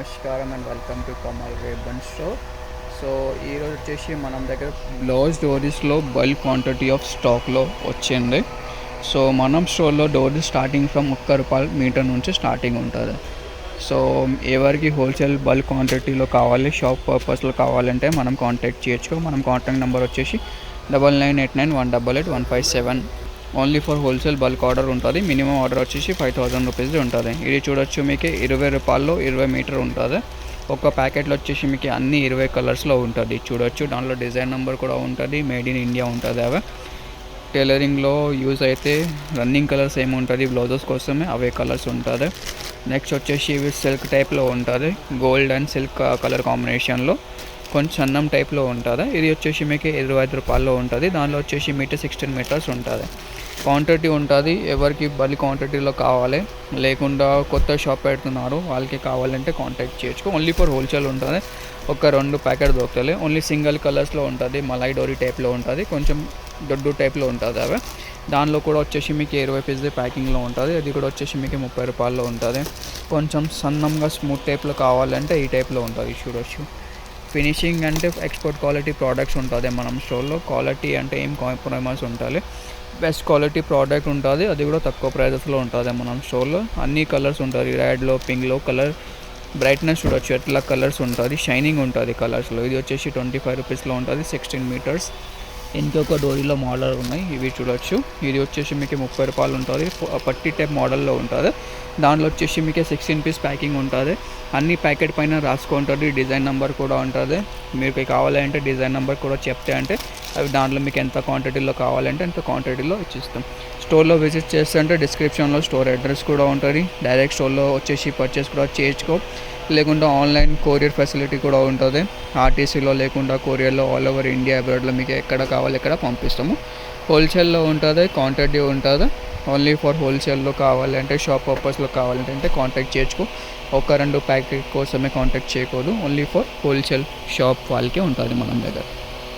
నమస్కారం and welcome to Kamal ribbon store. So ఈరోజు వచ్చేసి మనం దగ్గర లోస్ డోరీస్లో బల్క్ క్వాంటిటీ ఆఫ్ స్టాక్లో వచ్చింది. సో మనం స్టోర్లో డోరీస్ స్టార్టింగ్ ఫ్రమ్ ₹1 మీటర్ నుంచి స్టార్టింగ్ ఉంటుంది. సో ఎవరికి హోల్సేల్ బల్క్ క్వాంటిటీలో కావాలి, షాప్ పర్పస్లో కావాలంటే మనం కాంటాక్ట్ చేయొచ్చు. మనం కాంటాక్ట్ నెంబర్ వచ్చేసి 9989188157. Only for wholesale bulk order ఉంటుంది. మినిమం ఆర్డర్ వచ్చేసి ₹5000 ఉంటుంది. ఇది చూడొచ్చు, మీకు ₹20 20 మీటర్ ఉంటుంది. ఒక ప్యాకెట్లో వచ్చేసి మీకు అన్ని 20 కలర్స్లో ఉంటుంది. చూడొచ్చు, దాంట్లో డిజైన్ నెంబర్ కూడా ఉంటుంది, మేడ్ ఇన్ ఇండియా ఉంటుంది. అవి టైలరింగ్లో యూజ్ అయితే రన్నింగ్ కలర్స్ ఏమి ఉంటుంది, బ్లౌజెస్ కోసమే అవే కలర్స్ ఉంటుంది. నెక్స్ట్ వచ్చేసి ఇవి సిల్క్ టైప్లో ఉంటుంది, గోల్డ్ అండ్ సిల్క్ కలర్ కాంబినేషన్లో కొంచెం సన్నం టైప్లో ఉంటుంది. ఇది వచ్చేసి మీకు ₹25 ఉంటుంది. దానిలో వచ్చేసి మీటర్ 16 మీటర్స్ ఉంటుంది. క్వాంటిటీ ఉంటుంది. ఎవరికి బల్క్ క్వాంటిటీలో కావాలి, లేకుండా కొత్త షాప్ పెడుతున్నారు వాళ్ళకి కావాలంటే కాంటాక్ట్ చేయొచ్చు. ఓన్లీ ఫర్ హోల్సేల్ ఉంటుంది. ఒక 2 ప్యాకెట్ దొరుకుతాయి. ఓన్లీ సింగిల్ కలర్స్లో ఉంటుంది, మలై డోరీ టైప్లో ఉంటుంది, కొంచెం దొడ్డు టైప్లో ఉంటుంది. అవి దానిలో కూడా వచ్చేసి మీకు 20 పీస్ ప్యాకింగ్లో ఉంటుంది. అది కూడా వచ్చేసి మీకు ₹30 ఉంటుంది. కొంచెం సన్నంగా స్మూత్ టైప్లో కావాలంటే ఈ టైప్లో ఉంటుంది. చూడొచ్చు, ఫినిషింగ్ అంటే ఎక్స్పోర్ట్ క్వాలిటీ ప్రోడక్ట్స్ ఉంటుంది మన స్టోర్లో. క్వాలిటీ అంటే ఏం కాంప్రమైజ్ ఉంటుంది, బెస్ట్ క్వాలిటీ ప్రోడక్ట్ ఉంటుంది. అది కూడా తక్కువ ప్రైజెస్లో ఉంటుంది మన స్టోర్లో. అన్ని కలర్స్ ఉంటుంది, రెడ్లో, పింక్లో కలర్ బ్రైట్నెస్ చూడొచ్చు, ఎట్లా కలర్స్ ఉంటుంది, షైనింగ్ ఉంటుంది కలర్స్లో. ఇది వచ్చేసి ₹25 ఉంటుంది, 16 మీటర్స్. ఇంకొక డోరీలో మోడల్ ఉన్నాయి, ఇవి చూడొచ్చు. ఇది వచ్చేసి మీకు ₹30 ఉంటుంది, పట్టి టైప్ మోడల్లో ఉంటుంది. దాంట్లో వచ్చేసి మీకు 16 పీస్ ప్యాకింగ్ ఉంటుంది. అన్ని ప్యాకెట్ పైన రాసుకుంటుంది, డిజైన్ నెంబర్ కూడా ఉంటుంది. మీకు కావాలంటే డిజైన్ నెంబర్ కూడా చెప్తే అంటే అవి దాంట్లో మీకు ఎంత క్వాంటిటీలో కావాలంటే అంత క్వాంటిటీలో ఇచ్చిస్తాం. స్టోర్లో విజిట్ చేస్తుంటే డిస్క్రిప్షన్లో స్టోర్ అడ్రస్ కూడా ఉంటుంది. డైరెక్ట్ స్టోర్లో వచ్చేసి పర్చేస్ కూడా చేసుకో, లేకుండా ఆన్లైన్ కొరియర్ ఫెసిలిటీ కూడా ఉంటుంది. ఆర్టీసీలో లేకుండా కొరియర్లో ఆల్ ఓవర్ ఇండియా అబ్రాడ్లో మీకు ఎక్కడ కావాలి ఎక్కడ పంపిస్తాము. హోల్సేల్లో ఉంటుంది, క్వాంటిటీ ఉంటుంది. ఓన్లీ ఫర్ హోల్సేల్లో కావాలంటే, షాప్ పర్పస్లో కావాలంటే కాంటాక్ట్ చేసుకో. ఒక 2 ప్యాకెట్ కోసమే కాంటాక్ట్ చేయకూడదు. ఓన్లీ ఫర్ హోల్సేల్ షాప్ వాళ్ళకే ఉంటుంది మన దగ్గర.